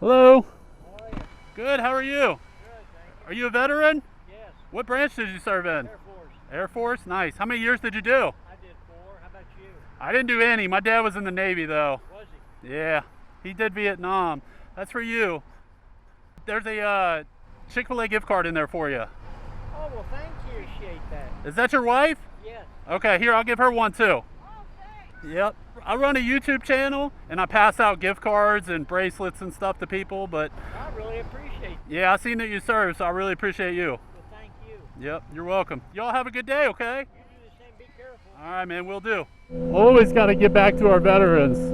Hello. How are you? Good. How are you? Good, thank Are you a veteran? you. Yes. What branch did you serve in? Air Force. Air Force. Nice. How many years did you do? I did 4. How about you? I didn't do any. My dad was in the Navy though. Was he? Yeah, he did Vietnam. That's for you. There's a Chick-fil-A gift card in there for you. Oh, well, thank you. Appreciate that. Is that your wife? Yes. Okay, here, I'll give her one too. Oh, thanks. Yep. I run a YouTube channel and I pass out gift cards and bracelets and stuff to people, but I really appreciate it. yeah, I seen that you serve, so I really appreciate you. Well, thank you. Yep, you're welcome. Y'all have a good day, okay? You do the same. Be careful. All right, man, we'll do. Always got to get back to our veterans.